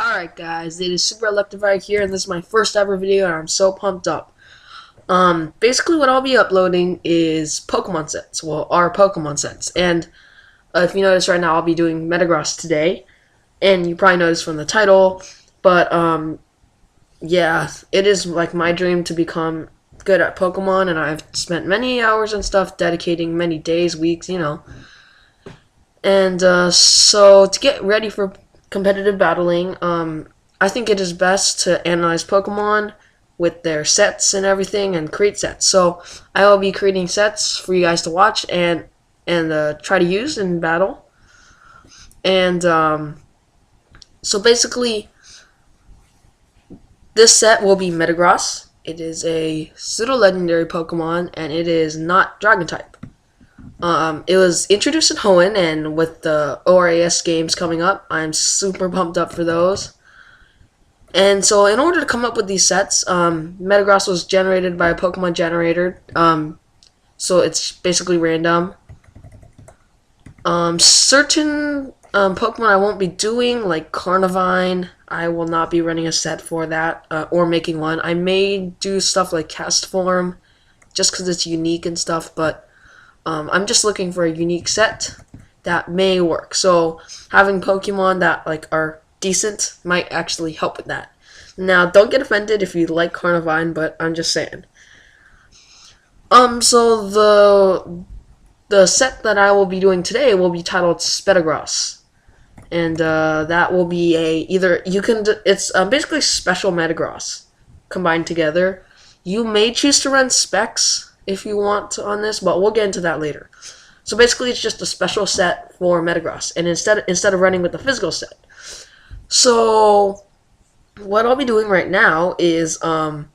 Alright guys, it is Super Electivire here, and this is my first ever video, and I'm so pumped up. Basically what I'll be uploading is Pokemon sets, well, our Pokemon sets, and if you notice right now, I'll be doing Metagross today, and you probably noticed from the title, but, yeah, it is like my dream to become good at Pokemon, and I've spent many hours and stuff dedicating many days, weeks, and, so to get ready for competitive battling, I think it is best to analyze Pokemon with their sets and everything and create sets. So I will be creating sets for you guys to watch and try to use in battle. And so basically, this set will be Metagross. It is a pseudo-legendary Pokemon, and it is not Dragon type. It was introduced in Hoenn, and with the ORAS games coming up, I'm super pumped up for those. And so in order to come up with these sets, Metagross was generated by a Pokemon generator, so it's basically random. Certain Pokemon I won't be doing, like Carnivine, I will not be running a set for that, or making one. I may do stuff like Castform, just because it's unique and stuff, but I'm just looking for a unique set that may work. So having Pokemon that are decent might actually help with that. Now, don't get offended if you like Carnivine, but I'm just saying. So the set that I will be doing today will be titled Spetagross, and that will be it's basically special Metagross combined together. You may choose to run specs if you want to on this, but we'll get into that later. So basically, it's just a special set for Metagross, and instead of running with the physical set. So what I'll be doing right now is showing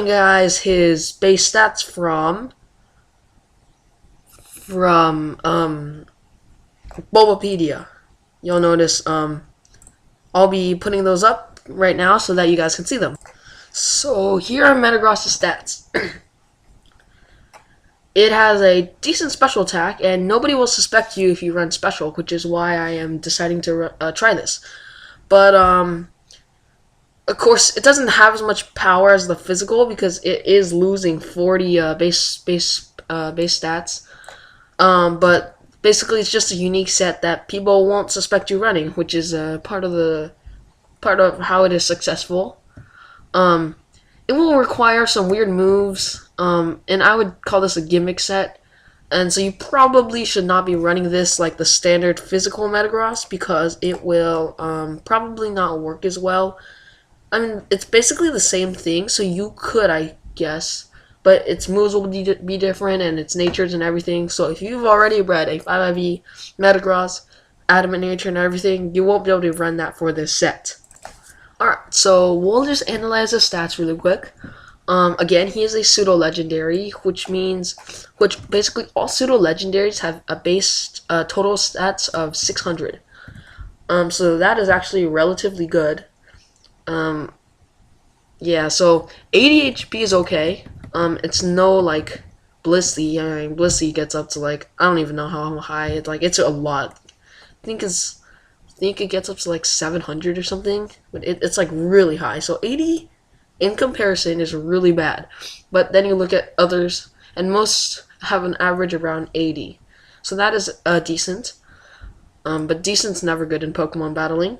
you guys his base stats from Bulbapedia. You'll notice I'll be putting those up right now so that you guys can see them. So here are Metagross' stats. It has a decent special attack, and nobody will suspect you if you run special, which is why I am deciding to try this. But, of course, it doesn't have as much power as the physical, because it is losing 40 base stats. But basically, it's just a unique set that people won't suspect you running, which is part of how it is successful. It will require some weird moves, and I would call this a gimmick set. And so you probably should not be running this like the standard physical Metagross, because it will probably not work as well. I mean, it's basically the same thing, so you could, I guess, but its moves will be different, and its natures and everything. So if you've already bred a 5IV Metagross, Adamant Nature and everything, you won't be able to run that for this set. Alright, so we'll just analyze the stats really quick. Again, he is a pseudo-legendary, which basically all pseudo-legendaries have a base total stats of 600. So that is actually relatively good. Yeah, so 80 HP is okay. It's no, Blissey. I mean, Blissey gets up to, I don't even know how high. It's a lot. I think it gets up to 700 or something, but it's really high. So 80 in comparison is really bad. But then you look at others, and most have an average around 80. So that is decent. But decent's never good in Pokemon battling.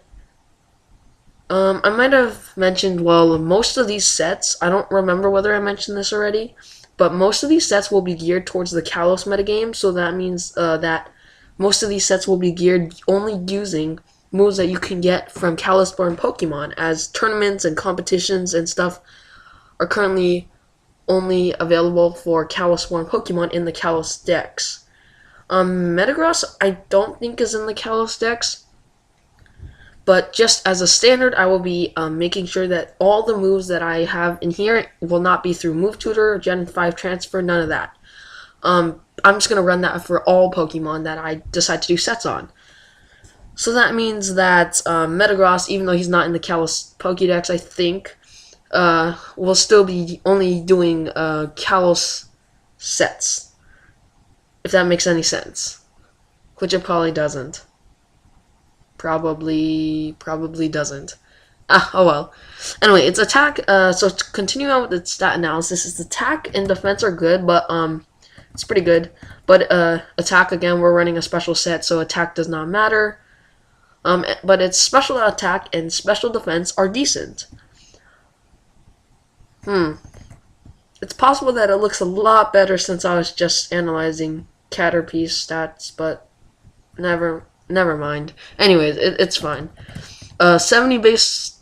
I might have mentioned, well, most of these sets, I don't remember whether I mentioned this already, but most of these sets will be geared towards the Kalos metagame, so that means that most of these sets will be geared only using moves that you can get from Kalos-born Pokemon, as tournaments and competitions and stuff are currently only available for Kalos-born Pokemon in the Kalos decks. Metagross, I don't think is in the Kalos decks, but just as a standard, I will be making sure that all the moves that I have in here will not be through Move Tutor, Gen 5 Transfer, none of that. I'm just going to run that for all Pokemon that I decide to do sets on. So that means that Metagross, even though he's not in the Kalos Pokédex, I think, will still be only doing Kalos sets, if that makes any sense, which it probably doesn't. Probably doesn't. Ah, oh well. Anyway, its attack. So to continue on with its stat analysis, its attack and defense are good, but it's pretty good. But attack again, we're running a special set, so attack does not matter. But its special attack and special defense are decent. It's possible that it looks a lot better since I was just analyzing Caterpie's stats, but never mind. Anyways, it's fine. 70 base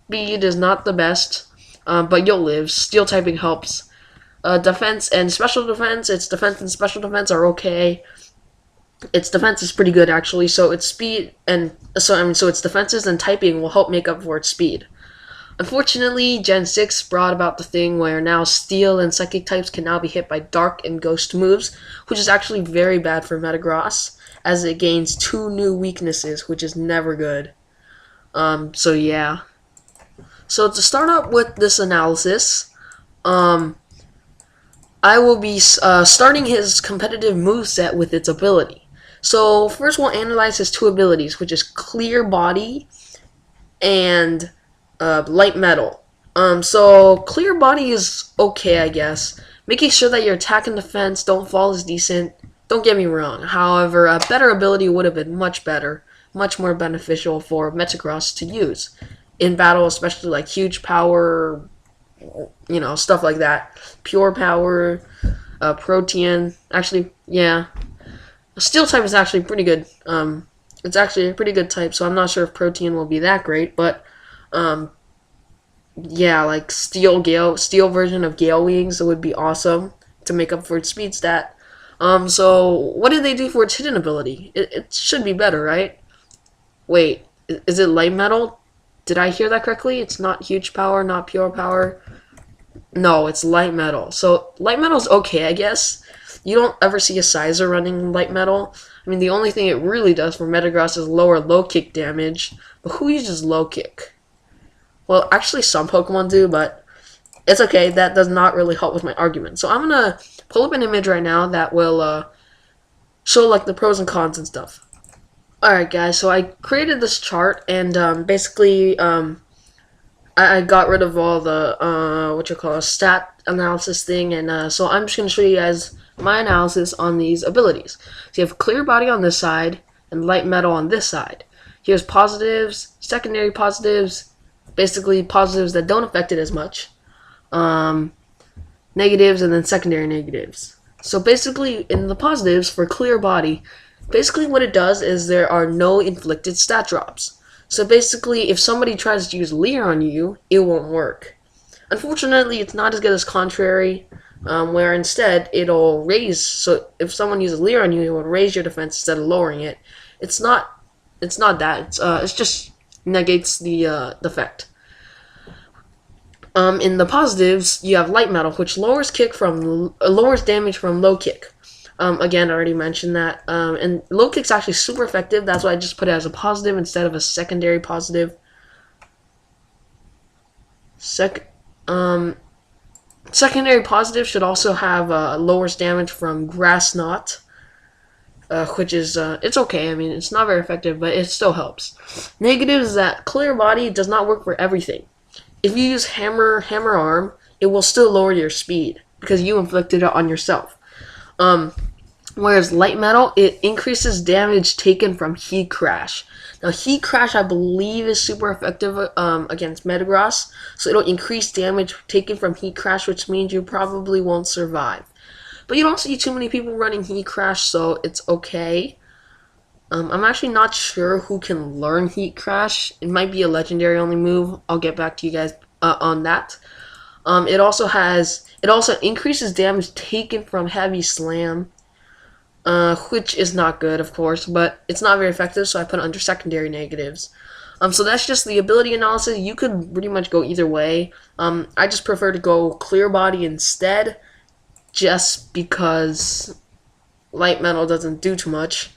speed is not the best, but you'll live. Steel typing helps. Defense and special defense, its defense and special defense are okay. Its defense is pretty good actually, so its speed and so its defenses and typing will help make up for its speed. Unfortunately, Gen 6 brought about the thing where now Steel and Psychic types can now be hit by Dark and Ghost moves, which is actually very bad for Metagross, as it gains 2 new weaknesses, which is never good. So yeah. So to start up with this analysis, I will be starting his competitive moveset with its ability. So first we'll analyze his 2 abilities, which is Clear Body and Light Metal. So Clear Body is okay, I guess. Making sure that your attack and defense don't fall is decent. Don't get me wrong. However, a better ability would have been much better, much more beneficial for Metagross to use in battle, especially like huge power, you know, stuff like that. Pure power, Protean. Actually, yeah. Steel type is actually pretty good. It's actually a pretty good type, so I'm not sure if Protean will be that great, but yeah, like steel version of Gale Wings would be awesome to make up for its speed stat. So what did they do for its hidden ability? It should be better, right? Wait, is it Light Metal? Did I hear that correctly? It's not huge power, not pure power. No, it's Light Metal. So Light Metal's okay, I guess. You don't ever see a Sizer running Light Metal. I mean, the only thing it really does for Metagross is lower low kick damage. But who uses low kick? Well, actually some Pokemon do, but it's okay. That does not really help with my argument. So I'm going to pull up an image right now that will show like the pros and cons and stuff. Alright guys, so I created this chart and basically I got rid of all the stat analysis thing, and so I'm just going to show you guys my analysis on these abilities. So you have Clear Body on this side and Light Metal on this side. Here's positives, secondary positives, basically positives that don't affect it as much, negatives, and then secondary negatives. So basically in the positives for Clear Body, basically what it does is there are no inflicted stat drops. So basically if somebody tries to use Leer on you, it won't work. Unfortunately, it's not as good as Contrary, where instead it'll raise. So if someone uses Leer on you, it will raise your defense instead of lowering it. It's not that. It's just negates the effect. In the positives, you have Light Metal, which lowers damage from low kick. Again, I already mentioned that. And low kick's actually super effective. That's why I just put it as a positive instead of a secondary positive. Secondary positive should also have lowers damage from Grass Knot, which is it's okay. I mean, it's not very effective, but it still helps. Negative is that Clear Body does not work for everything. If you use Hammer Arm, it will still lower your speed because you inflicted it on yourself. Whereas Light Metal, it increases damage taken from Heat Crash. Now, Heat Crash, I believe, is super effective against Metagross, so it'll increase damage taken from Heat Crash, which means you probably won't survive. But you don't see too many people running Heat Crash, so it's okay. I'm actually not sure who can learn Heat Crash. It might be a legendary only move. I'll get back to you guys on that. It also increases damage taken from Heavy Slam, which is not good, of course, but it's not very effective, so I put it under secondary negatives. So that's just the ability analysis. You could pretty much go either way. I just prefer to go Clear Body instead, just because Light Metal doesn't do too much.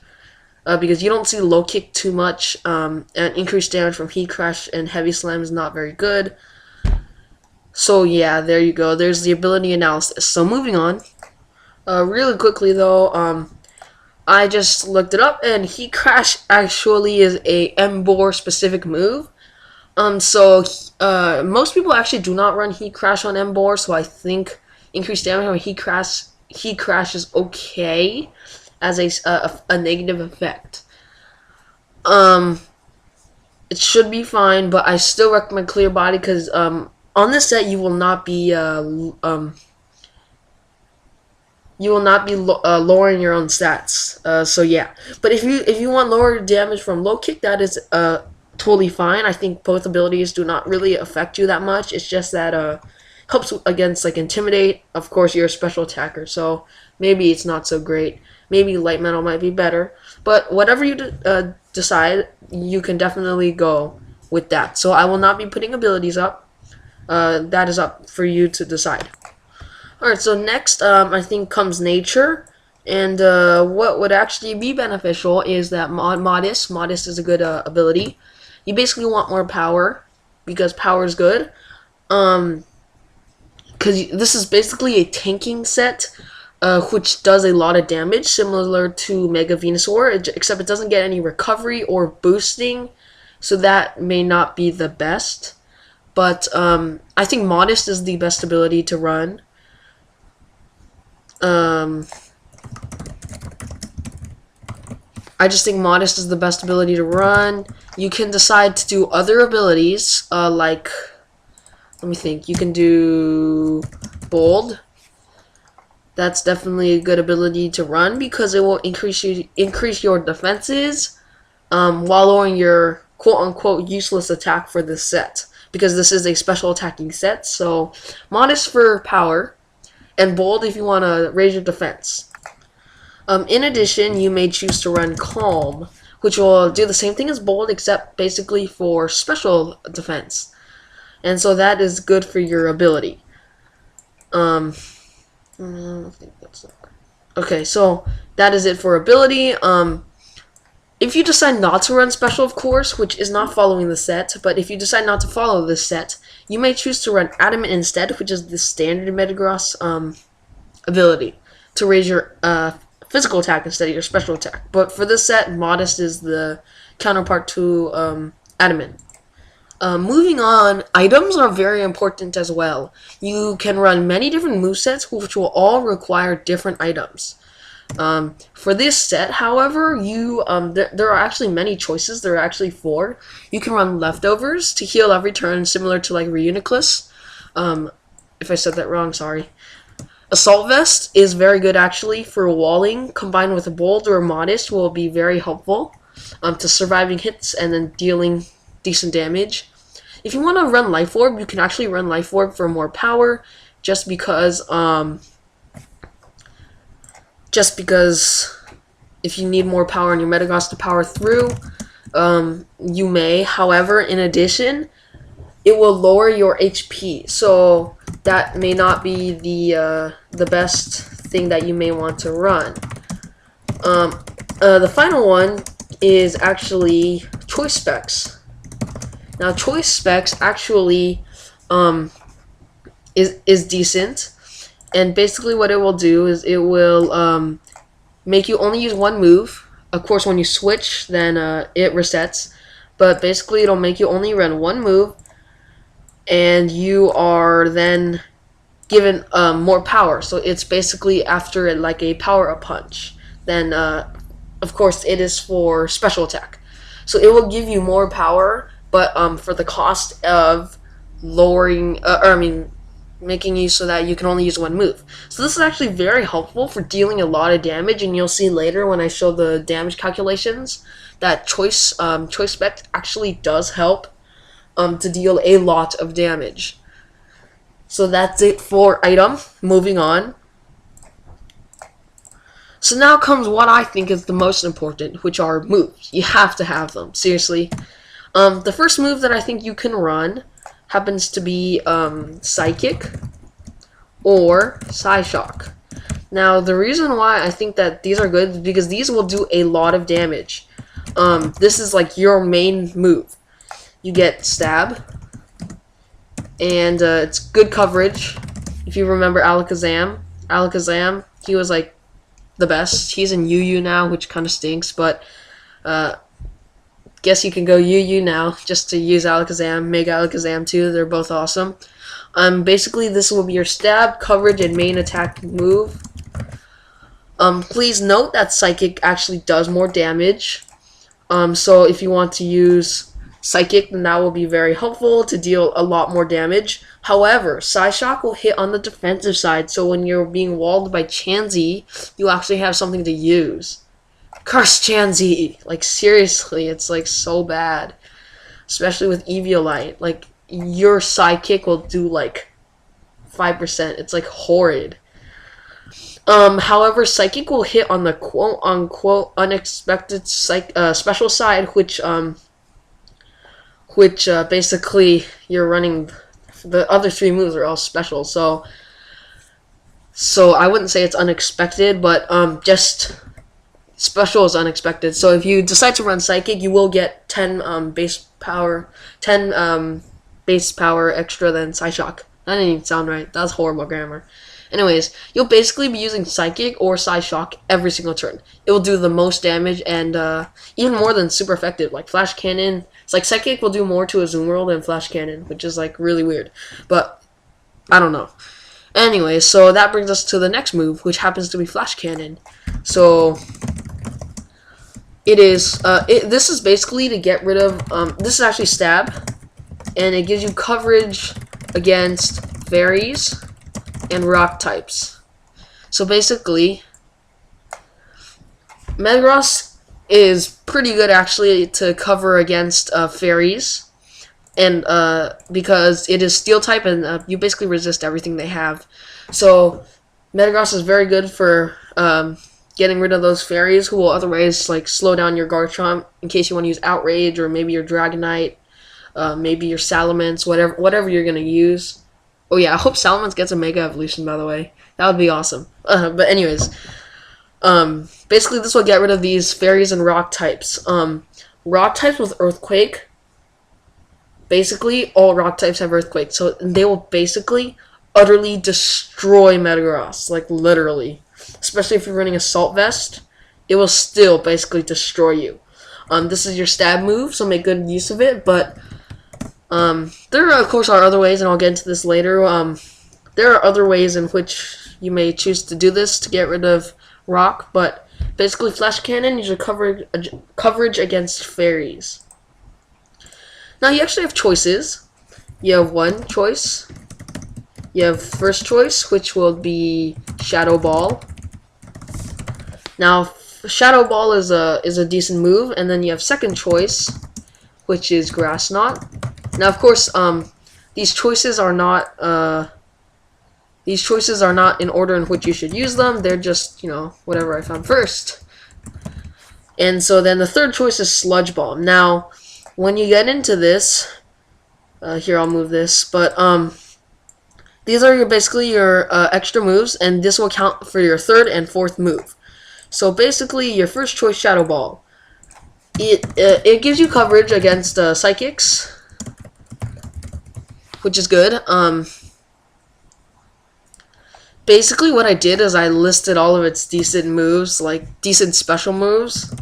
Because you don't see low kick too much, and increased damage from Heat Crash and Heavy Slam is not very good. So yeah, there you go. There's the ability analysis. So moving on. Really quickly though, I just looked it up, and Heat Crash actually is a Embor specific move. Most people actually do not run Heat Crash on Embor, so I think increased damage on Heat Crash is okay as a negative effect. It should be fine, but I still recommend Clear Body because on this set you will not be lowering your own stats. So yeah, but if you want lower damage from low kick, that is totally fine. I think both abilities do not really affect you that much. It's just that helps against like Intimidate. Of course, you're a special attacker, so maybe it's not so great. Maybe Light Metal might be better, but whatever you decide, you can definitely go with that. So I will not be putting abilities up. That is up for you to decide. Alright, so next I think comes Nature, and what would actually be beneficial is that Modest. Modest is a good ability. You basically want more power, because power is good. Because this is basically a tanking set, which does a lot of damage, similar to Mega Venusaur, except it doesn't get any recovery or boosting, so that may not be the best. But I think Modest is the best ability to run. I just think Modest is the best ability to run. You can decide to do other abilities, like, let me think, you can do Bold. That's definitely a good ability to run because it will increase your defenses while lowering your quote-unquote useless attack for this set, because this is a special attacking set. So Modest for power, and Bold if you want to raise your defense. In addition, you may choose to run Calm, which will do the same thing as Bold, except basically for special defense. And so that is good for your ability. I think that's okay, so that is it for ability. If you decide not to run special, of course, which is not following the set, but if you decide not to follow this set, you may choose to run Adamant instead, which is the standard Metagross ability to raise your physical attack instead of your special attack. But for this set, Modest is the counterpart to Adamant. Moving on, items are very important as well. You can run many different movesets, which will all require different items. For this set, however, there are actually many choices. There are actually 4. You can run Leftovers to heal every turn, similar to like Reuniclus. If I said that wrong, sorry. Assault Vest is very good actually for walling, combined with a Bold or Modest will be very helpful to surviving hits and then dealing decent damage. If you want to run Life Orb, you can actually run Life Orb for more power, just because if you need more power in your Metagross to power through, you may. However, in addition, it will lower your HP, so that may not be the best thing that you may want to run. The final one is actually Choice Specs. Now, Choice Specs actually is decent, and basically what it will do is it will make you only use one move. Of course, when you switch, then it resets, but basically it'll make you only run one move, and you are then given more power. So it's basically after it like a power-up punch. Then, of course, it is for special attack. So it will give you more power, but for the cost of lowering, making you so that you can only use one move. So this is actually very helpful for dealing a lot of damage, and you'll see later when I show the damage calculations that Choice Spec actually does help to deal a lot of damage. So that's it for item. Moving on. So now comes what I think is the most important, which are moves. You have to have them, seriously. The first move that I think you can run happens to be Psychic or Psyshock. Now, the reason why I think that these are good is because these will do a lot of damage. This is like your main move. You get Stab, and it's good coverage. If you remember Alakazam, he was like the best. He's in UU now, which kind of stinks, but guess you can go UU now just to use Alakazam, Mega Alakazam too. They're both awesome. Basically, this will be your stab, coverage, and main attack move. Please note that Psychic actually does more damage. So if you want to use Psychic, then that will be very helpful to deal a lot more damage. However, Psyshock will hit on the defensive side, so when you're being walled by Chansey, you actually have something to use. Curse Chansey! Like, seriously, it's like so bad. Especially with Eviolite. Like, your Psychic will do like 5%. It's like horrid. However, Psychic will hit on the quote-unquote unexpected special side, which basically you're running. The other three moves are all special, so I wouldn't say it's unexpected, but just special is unexpected. So if you decide to run Psychic, you will get 10 base power extra than Psyshock. That didn't even sound right. That was horrible grammar. Anyways, you'll basically be using Psychic or Psyshock every single turn. It will do the most damage and even more than super effective. Like Flash Cannon, it's like Psychic will do more to a Zoom Whirl than Flash Cannon, which is like really weird. But I don't know. Anyway, so that brings us to the next move, which happens to be Flash Cannon. So it is. This is basically to get rid of. This is actually stab, and it gives you coverage against fairies and rock types. So basically, Metagross is pretty good actually to cover against fairies, and because it is steel type and you basically resist everything they have. So Metagross is very good for getting rid of those fairies who will otherwise like slow down your Garchomp in case you want to use Outrage or maybe your Dragonite, maybe your Salamence, whatever you're gonna use. Oh yeah, I hope Salamence gets a Mega Evolution, by the way. That would be awesome. But anyways, basically this will get rid of these fairies and rock types. Rock types with Earthquake, basically all rock types have Earthquake, so they will basically utterly destroy Metagross, like literally. Especially if you're running Assault Vest, it will still basically destroy you. This is your stab move, so make good use of it, but there of course are other ways, and I'll get into this later. There are other ways in which you may choose to do this to get rid of rock, but basically Flash Cannon is your coverage against fairies. Now you actually have choices. You have one choice. You have first choice, which will be Shadow Ball. Now Shadow Ball is a decent move, and then you have second choice, which is Grass Knot. Now, of course, these choices are not in order in which you should use them. They're just, you know, whatever I found first. And so then the third choice is Sludge Bomb. Now, when you get into this, here I'll move this, but these are basically your extra moves, and this will count for your third and fourth move. So basically, your first choice, Shadow Ball. It gives you coverage against Psychics, which is good. Basically what I did is I listed all of its decent moves, like decent special moves.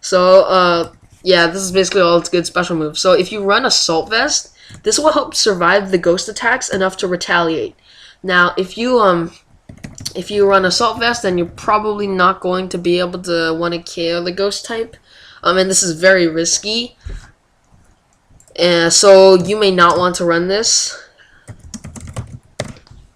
So yeah, this is basically all its good special moves. So if you run Assault Vest, this will help survive the ghost attacks enough to retaliate. Now if you run Assault Vest, then you're probably not going to be able to want to KO the ghost type. And this is very risky. So you may not want to run this.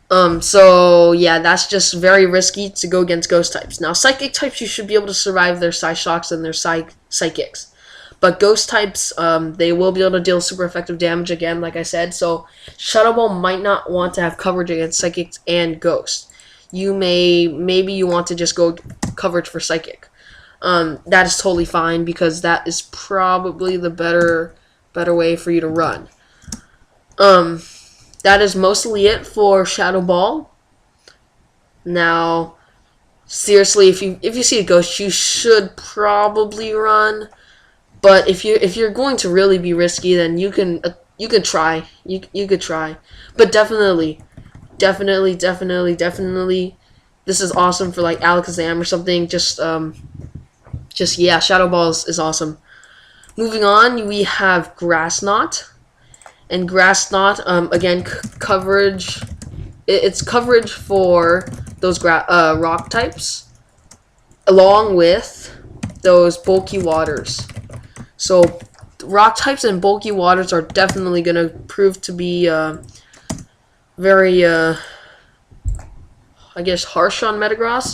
So yeah, that's just very risky to go against ghost types. Now psychic types, you should be able to survive their Psyshocks and their psychics. But ghost types, they will be able to deal super effective damage again, like I said. So Shadow Ball might not want to have coverage against psychics and ghosts. Maybe you want to just go coverage for psychic. That is totally fine, because that is probably the better way for you to run. That is mostly it for Shadow Ball. Now, seriously, if you see a ghost, you should probably run. But if you're going to really be risky, then you could try. You could try. But definitely This is awesome for like Alakazam or something. Just yeah, Shadow Ball is awesome. Moving on, we have Grass Knot, and Grass Knot again coverage. It's coverage for those rock types, along with those bulky waters. So rock types and bulky waters are definitely going to prove to be very, I guess, harsh on Metagross,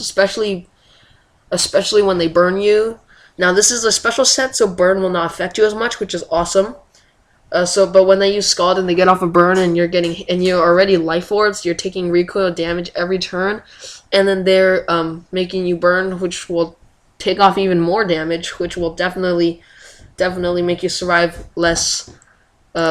especially when they burn you. Now this is a special set, so burn will not affect you as much, which is awesome. But when they use Scald and they get off a burn and you're already Life Ords, you're taking recoil damage every turn, and then they're making you burn, which will take off even more damage, which will definitely make you survive less,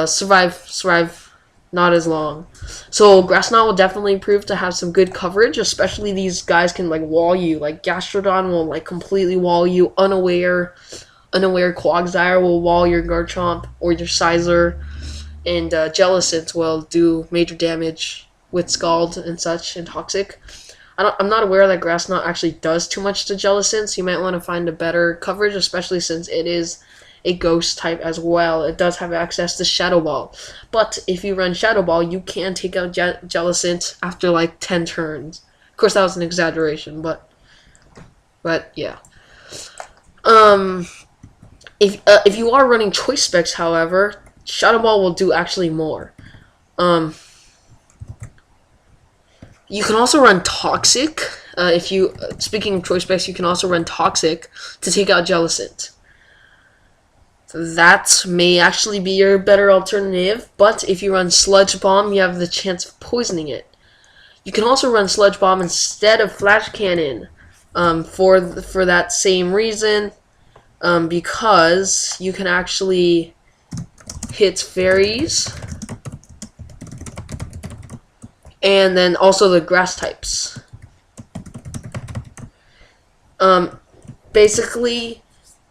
survive not as long. So Grass Knot will definitely prove to have some good coverage, especially these guys can like wall you. Like Gastrodon will like completely wall you, unaware Quagsire will wall your Garchomp or your Sizer, and Jellicent will do major damage with Scald and such, and Toxic. I'm not aware that Grass Knot actually does too much to Jellicent, so you might want to find a better coverage, especially since it is a ghost type as well. It does have access to Shadow Ball. But if you run Shadow Ball, you can take out Jellicent after like 10 turns. Of course, that was an exaggeration, but yeah. If you are running Choice Specs, however, Shadow Ball will do actually more. You can also run Toxic. Speaking of Choice Specs, you can also run Toxic to take out Jellicent. So that may actually be your better alternative, but if you run Sludge Bomb, you have the chance of poisoning it. You can also run Sludge Bomb instead of Flash Cannon for that same reason. Because you can actually hit fairies, and then also the grass types. Basically,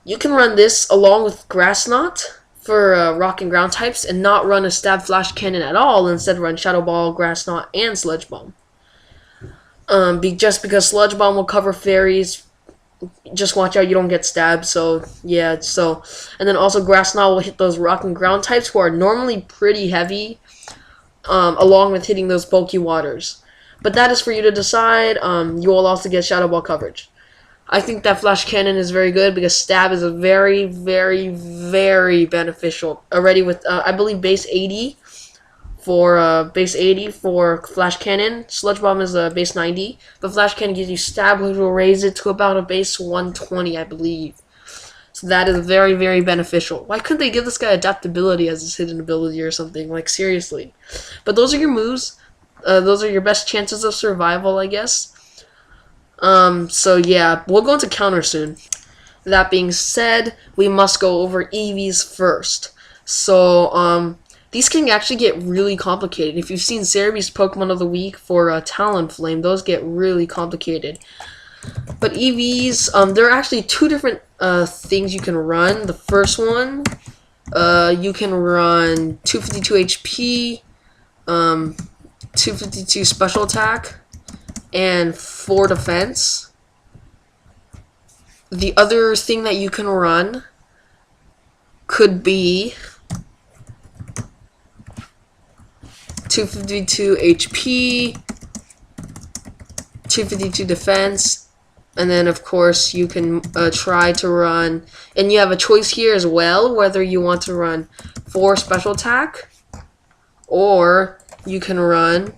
you can run this along with Grass Knot for rock and ground types, and not run a Stab Flash Cannon at all. Instead, run Shadow Ball, Grass Knot, and Sludge Bomb. Just because Sludge Bomb will cover fairies. Just watch out you don't get stabbed. So yeah, and then also Grass Knot will hit those rock and ground types who are normally pretty heavy, along with hitting those bulky waters. But that is for you to decide. You will also get Shadow Ball coverage. I think that Flash Cannon is very good because stab is a very, very, very beneficial. Already with I believe base 80 for Flash Cannon. Sludge Bomb is a base 90, but Flash Cannon gives you stab, which will raise it to about a base 120, I believe. So that is very, very beneficial. Why couldn't they give this guy adaptability as his hidden ability or something? Like, seriously. But those are your moves. Those are your best chances of survival, I guess. So yeah, we'll go into counter soon. That being said, we must go over EVs first. So, these can actually get really complicated. If you've seen Cerebee's Pokemon of the Week for Talonflame, those get really complicated. But EVs, there are actually two different things you can run. The first one, you can run 252 HP, 252 Special Attack, and 4 Defense. The other thing that you can run could be 252 HP, 252 defense, and then of course you can try to run, and you have a choice here as well, whether you want to run 4 special attack, or you can run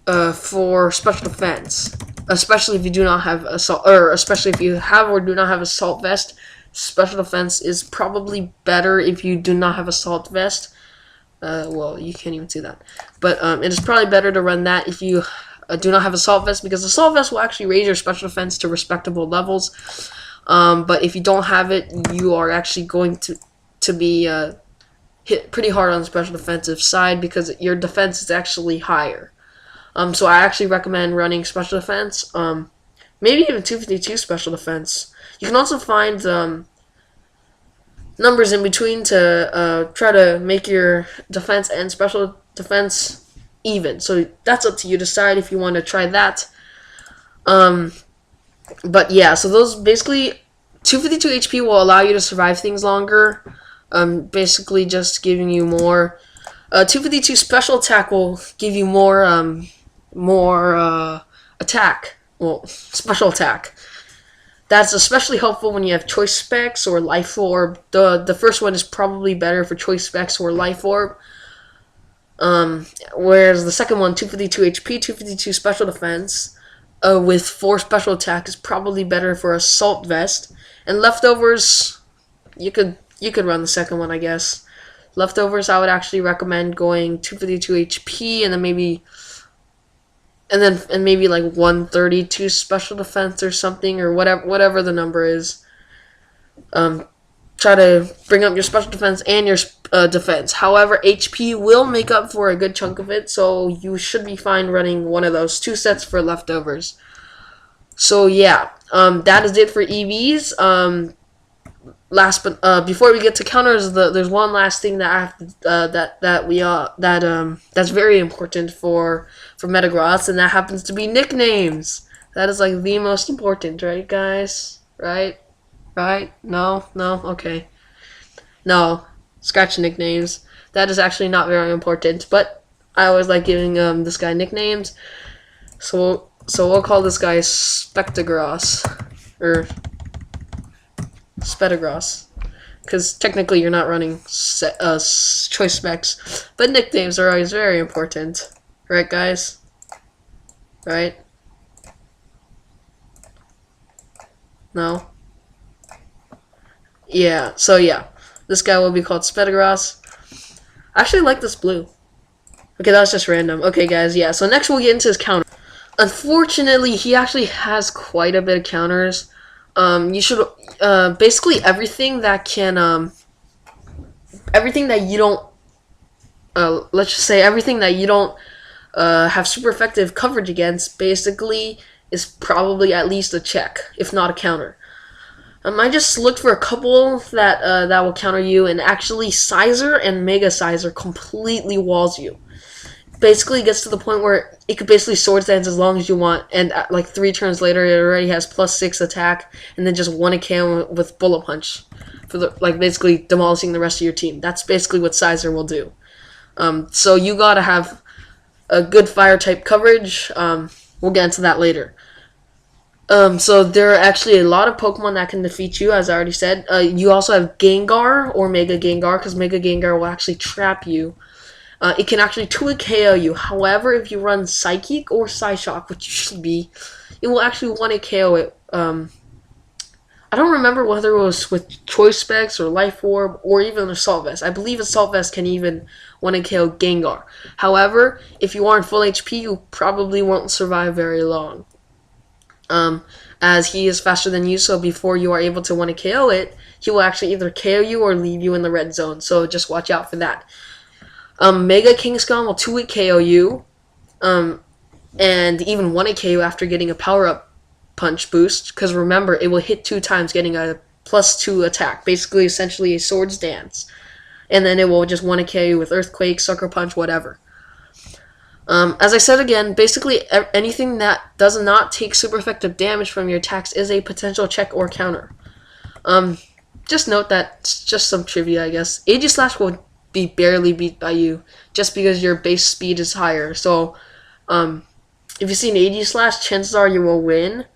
4 special defense. Especially if you do not have assault, or especially if you have or do not have assault vest, special defense is probably better if you do not have assault vest. Well, you can't even see that. But it is probably better to run that if you do not have Assault Vest, because Assault Vest will actually raise your special defense to respectable levels. But if you don't have it, you are actually going to be hit pretty hard on the special defensive side, because your defense is actually higher. So I actually recommend running special defense. Maybe even 252 special defense. You can also find numbers in between to try to make your defense and special defense even. So that's up to you to decide if you want to try that. Um, but yeah, so those basically 252 HP will allow you to survive things longer. Basically just giving you more. 252 special attack will give you more attack. Well, special attack. That's especially helpful when you have choice specs or life orb. The first one is probably better for choice specs or life orb. Whereas the second one, 252 HP, 252 special defense, with 4 special attack is probably better for assault vest. And leftovers, you could run the second one, I guess. Leftovers, I would actually recommend going 252 HP and then maybe like 132 special defense or something, or whatever the number is. Try to bring up your special defense and your defense. However, HP will make up for a good chunk of it, so you should be fine running one of those 2 sets for leftovers. So yeah, that is it for EVs. Before we get to counters, there's one last thing that I have that's very important for Metagross, and that happens to be nicknames. That is like the most important, right, guys? Right? No, okay. No, scratch nicknames. That is actually not very important, but I always like giving this guy nicknames. So we'll call this guy Spetagross, or Spetagross, because technically you're not running choice specs, but nicknames are always very important, right, guys? Right? No? Yeah, so yeah, this guy will be called Spetagross. I actually like this blue. Okay, that was just random. Okay, guys, yeah, so next we'll get into his counter. Unfortunately, he actually has quite a bit of counters. You should, basically everything that can, everything that you don't, let's just say everything that you don't, have super effective coverage against, basically, is probably at least a check, if not a counter. I just looked for a couple that will counter you, and actually Sizer and Mega Sizer completely walls you. Basically, it gets to the point where it could basically sword dance as long as you want, and like 3 turns later, it already has +6 attack, and then just 1 KO with bullet punch for basically demolishing the rest of your team. That's basically what Sizer will do. So you gotta have a good fire type coverage. We'll get into that later. So there are actually a lot of Pokemon that can defeat you, as I already said. You also have Gengar or Mega Gengar, because Mega Gengar will actually trap you. It can actually 2 KO you. However, if you run Psychic or Psyshock, which you should be, it will actually 1 KO it. I don't remember whether it was with Choice Specs or Life Orb or even Assault Vest. I believe Assault Vest can even 1 KO Gengar. However, if you are in full HP, you probably won't survive very long. As he is faster than you, so before you are able to 1 KO it, he will actually either KO you or leave you in the red zone. So just watch out for that. Mega Kingscon will 2 KO you, and even 1 KO after getting a power-up punch boost, because remember, it will hit 2 times, getting a +2 attack, basically essentially a sword's dance, and then it will just 1 KO you with Earthquake, Sucker Punch, whatever. As I said again, basically anything that does not take super effective damage from your attacks is a potential check or counter. Just note that, it's just some trivia, I guess. Aegislash will be barely beat by you just because your base speed is higher. So if you see an Aegislash, chances are you will win,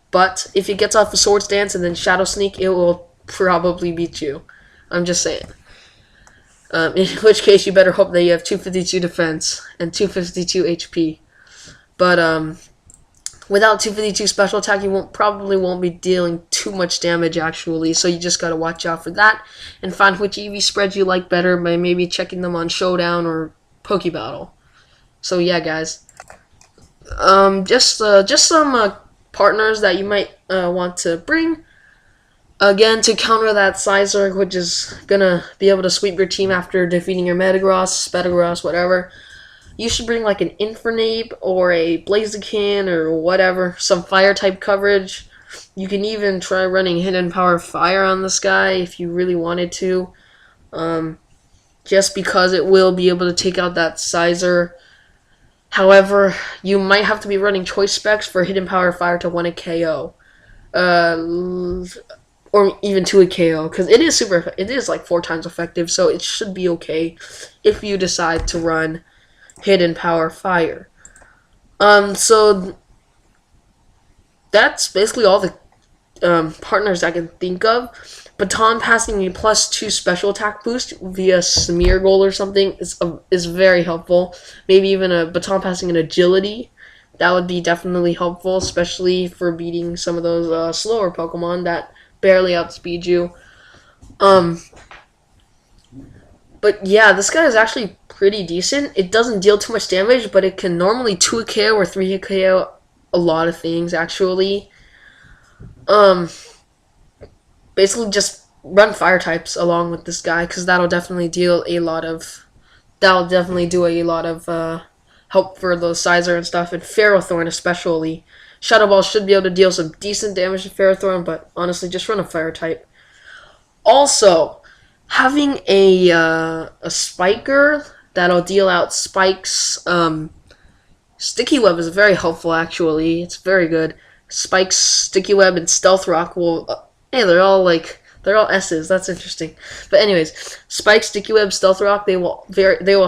but if it gets off a Swords Dance and then Shadow Sneak, it will probably beat you. I'm just saying. In which case you better hope that you have 252 defense and 252 HP. But without 252 special attack, you probably won't be dealing too much damage actually, so you just gotta watch out for that and find which EV spreads you like better by maybe checking them on Showdown or Pokeball. So yeah, guys, just some partners that you might want to bring. Again, to counter that Sizer, which is gonna be able to sweep your team after defeating your Metagross, Spetagross, whatever, you should bring like an Infernape or a Blaziken or whatever, some fire type coverage. You can even try running Hidden Power Fire on this guy if you really wanted to, just because it will be able to take out that Sizer. However, you might have to be running choice specs for hidden power fire to 1 a KO. Or even 2 a KO, because it is like 4 times effective, so it should be okay if you decide to run hidden power fire. So that's basically all the partners I can think of. Baton passing a +2 special attack boost via smear goal or something is very helpful. Maybe even a baton passing an agility. That would be definitely helpful, especially for beating some of those slower Pokemon that barely outspeed you. But yeah, this guy is actually pretty decent. It doesn't deal too much damage, but it can normally 2 a KO or 3 a KO a lot of things actually. Basically just run fire types along with this guy, because that'll definitely do a lot of help for those Sizer and stuff, and Ferrothorn especially. Shadow Ball should be able to deal some decent damage to Ferrothorn, but honestly, just run a fire type. Also, having a Spiker that'll deal out spikes. Sticky Web is very helpful actually. It's very good. Spikes, Sticky Web, and Stealth Rock will. Hey, they're all S's. That's interesting. But anyways, Spike, Sticky Web, Stealth Rock, they will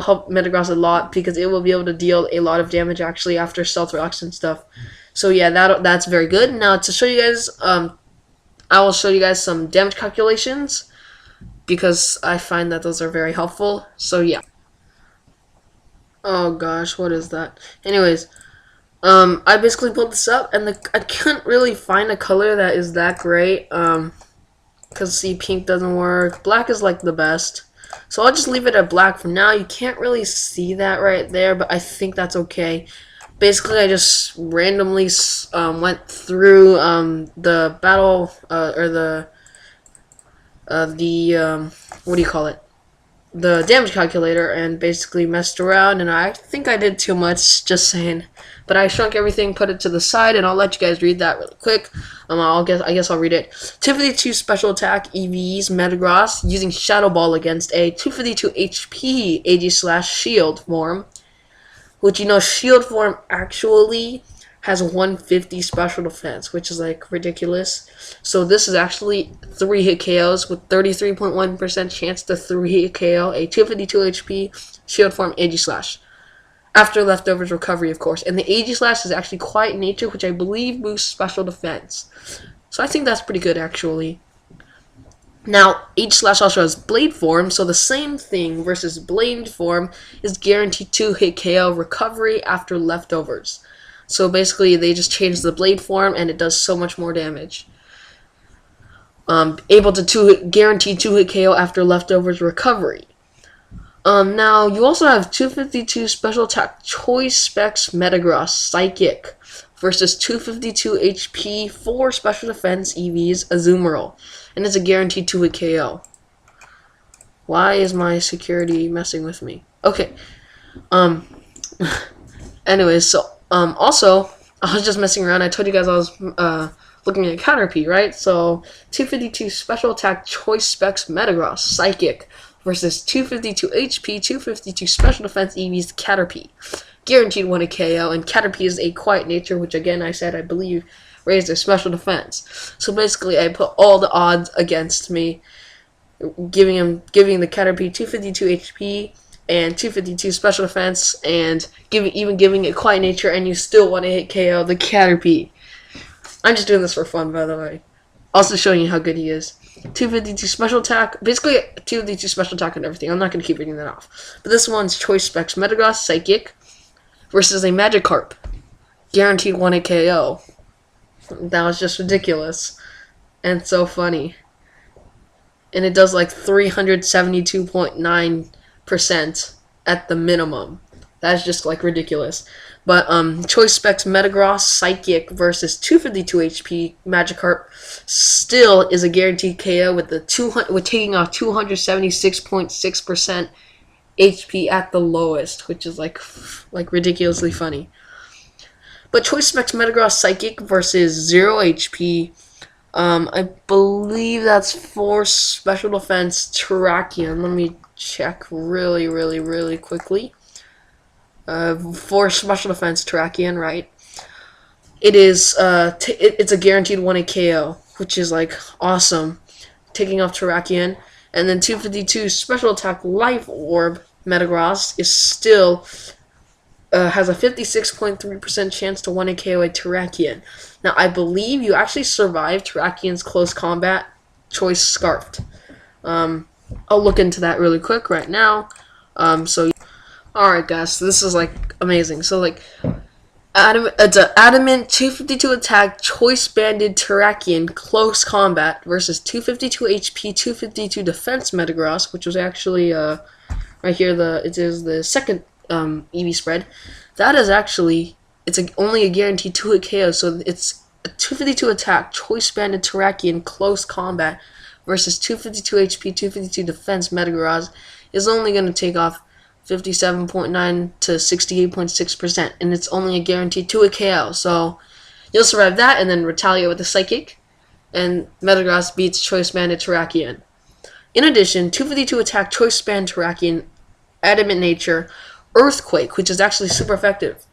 help Metagross a lot, because it will be able to deal a lot of damage actually after Stealth Rocks and stuff. So yeah, that's very good. Now to show you guys, I will show you guys some damage calculations, because I find that those are very helpful. So yeah. Oh gosh, what is that? Anyways, I basically pulled this up, and I can't really find a color that is that great. Because see, pink doesn't work. Black is like the best. So I'll just leave it at black for now. You can't really see that right there, but I think that's okay. Basically, I just randomly went through the battle, or the what do you call it? The damage calculator, and basically messed around, and I think I did too much, just saying. But I shrunk everything, put it to the side, and I'll let you guys read that really quick. I guess I'll read it. 252 special attack EVs Metagross using Shadow Ball against a 252 HP AG/Shield form, which, you know, Shield form actually has 150 special defense, which is like ridiculous. So this is actually 3 hit KOs with 33.1% chance to 3 hit KO a 252 HP Shield form AG/. After leftovers recovery, of course. And the AG/ is actually quiet in nature, which I believe boosts special defense. So I think that's pretty good, actually. Now, AG/ also has Blade form, so the same thing versus Blade form is guaranteed 2 hit KO recovery after leftovers. So basically, they just changed the Blade form, and it does so much more damage. Able to guarantee 2 hit KO after leftovers recovery. Now, you also have 252 special attack choice specs Metagross Psychic versus 252 HP 4 special defense EVs Azumarill, and it's a guaranteed 2 hit KO. Why is my security messing with me? Okay. Anyways, so also, I was just messing around. I told you guys I was looking at Caterpie, right? So 252 special attack choice specs Metagross Psychic versus 252 HP, 252 special defense EVs Caterpie. Guaranteed 1 a KO, and Caterpie is a quiet nature, which again I said I believe raised their special defense. So basically I put all the odds against me, giving the Caterpie 252 HP and 252 special defense, and giving it quiet nature, and you still want to hit KO the Caterpie. I'm just doing this for fun, by the way. Also showing you how good he is. 252 special attack, basically 252 special attack and everything. I'm not going to keep reading that off. But this one's choice specs Metagross Psychic versus a Magikarp. Guaranteed 1 hit KO. That was just ridiculous. And so funny. And it does like 372.9% at the minimum. That's just like ridiculous. But choice specs Metagross Psychic versus 252 HP Magikarp still is a guaranteed KO with taking off 276.6% HP at the lowest, which is like ridiculously funny. But choice specs Metagross Psychic versus 0 HP. I believe that's for special defense Terrakion. Let me check really quickly. for special defense Terrakion, right? It is it's a guaranteed 1 KO, which is like awesome. Taking off Terrakion, and then 252 special attack Life Orb Metagross is still has a 56.3% chance to 1 KO a Terrakion. Now I believe you actually survived Terrakion's close combat choice Scarfed. I'll look into that really quick right now. So alright guys, so this is like amazing. So like it's an Adamant 252 attack choice banded Terrakion close combat versus 252 HP 252 defense Metagross, which was actually right here it is the second EV spread. That is actually only a guaranteed 2 hit KO, so it's a 252 attack choice banded Terrakion close combat versus 252 HP 252 defense Metagross is only going to take off 57.9 to 68.6%, and it's only a guaranteed 2 KO. So you'll survive that and then retaliate with a Psychic, and Metagross beats Choice Banded Terrakion. In addition, 252 attack Choice Band Terrakion, Adamant Nature, Earthquake, which is actually super effective,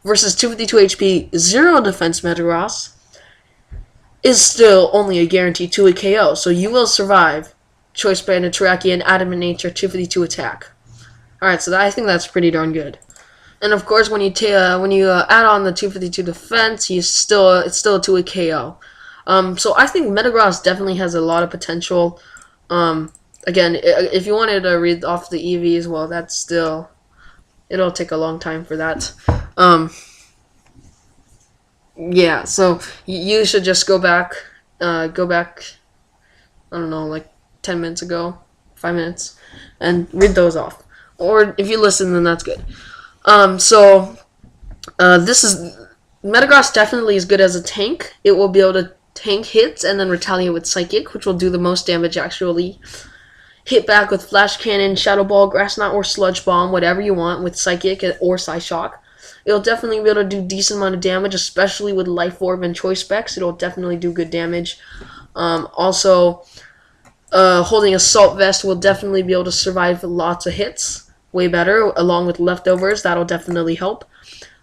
versus 252 HP 0 defense Metagross is still only a guaranteed 2 KO. So you will survive Choice Banded Terrakion, Adamant Nature, 252 attack. Alright, so I think that's pretty darn good. And of course, when you add on the 252 defense, it's still a 2 KO. So I think Metagross definitely has a lot of potential. Again, if you wanted to read off the EVs, well, that's still, it'll take a long time for that. Yeah, so you should just go back, I don't know, like 10 minutes ago, 5 minutes, and read those off. Or if you listen, then that's good. This is Metagross definitely is good as a tank. It will be able to tank hits and then retaliate with Psychic, which will do the most damage actually. Hit back with Flash Cannon, Shadow Ball, Grass Knot, or Sludge Bomb, whatever you want with Psychic or Psyshock. It'll definitely be able to do decent amount of damage, especially with Life Orb and Choice Specs. It'll definitely do good damage. Also, holding Assault Vest will definitely be able to survive lots of hits. Way better, along with Leftovers. That'll definitely help.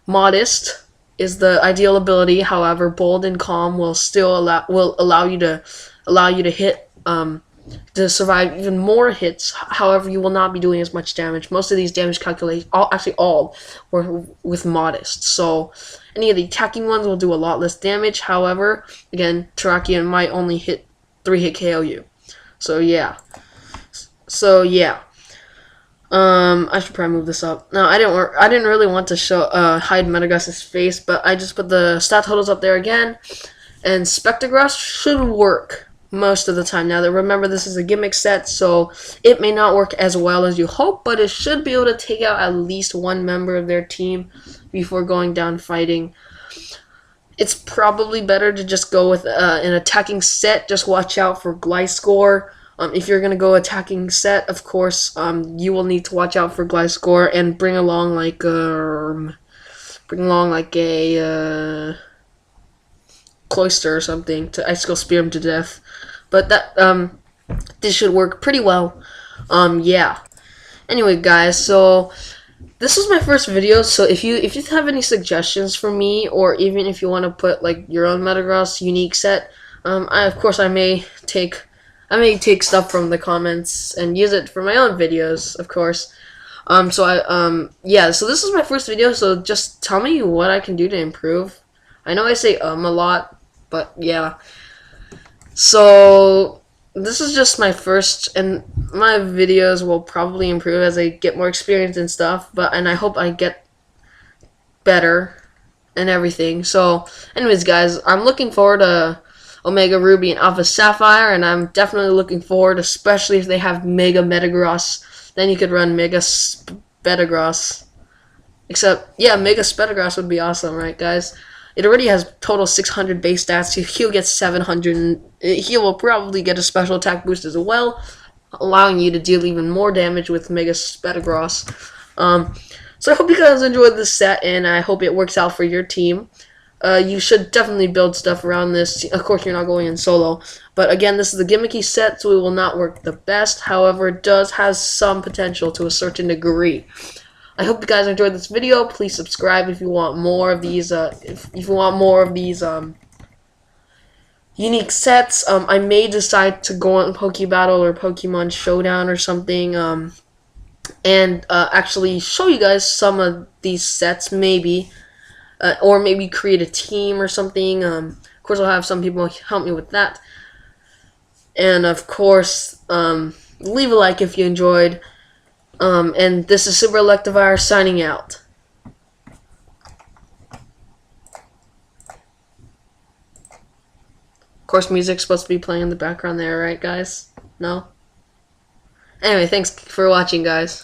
Modest is the ideal ability. However, Bold and Calm will still allow you to hit to survive even more hits. However, you will not be doing as much damage. Most of these damage calculations, all were with Modest. So any of the attacking ones will do a lot less damage. However, again, Terrakion might only hit 3-hit KO you. So yeah. I should probably move this up. No, I didn't really want to show hide Metagross's face, but I just put the stat totals up there again. And Spetagross should work most of the time. Now, remember, this is a gimmick set, so it may not work as well as you hope, but it should be able to take out at least one member of their team before going down fighting. It's probably better to just go with an attacking set. Just watch out for Gliscor. If you're going to go attacking set, of course, you will need to watch out for Gliscor and bring along like a Cloyster or something to Icicle Spear him to death. But that this should work pretty well. Yeah. Anyway, guys, so this was my first video. So if you have any suggestions for me, or even if you want to put like your own Metagross unique set, I may take stuff from the comments and use it for my own videos, of course. Yeah, so this is my first video, so just tell me what I can do to improve. I know I say a lot, but yeah. So this is just my first, and my videos will probably improve as I get more experience and stuff, and I hope I get better and everything. So anyways, guys, I'm looking forward to Omega Ruby and Alpha Sapphire, and I'm definitely looking forward, especially if they have Mega Metagross. Then you could run Mega Spetagross. Except, yeah, Mega Spetagross would be awesome, right, guys? It already has total 600 base stats. He'll get 700, and he will probably get a special attack boost as well, allowing you to deal even more damage with Mega Spetagross. So I hope you guys enjoyed this set, and I hope it works out for your team. You should definitely build stuff around this. Of course, you're not going in solo. But again, this is a gimmicky set, so it will not work the best. However, it does have some potential to a certain degree. I hope you guys enjoyed this video. Please subscribe if you want more of these. If you want more of these unique sets. I may decide to go on Battle or Pokemon Showdown or something. And actually show you guys some of these sets, maybe, or maybe create a team or something. Of course, I'll have some people help me with that. And of course, leave a like if you enjoyed. And this is Super Electivire signing out. Of course, music's supposed to be playing in the background there, right, guys? No? Anyway, thanks for watching, guys.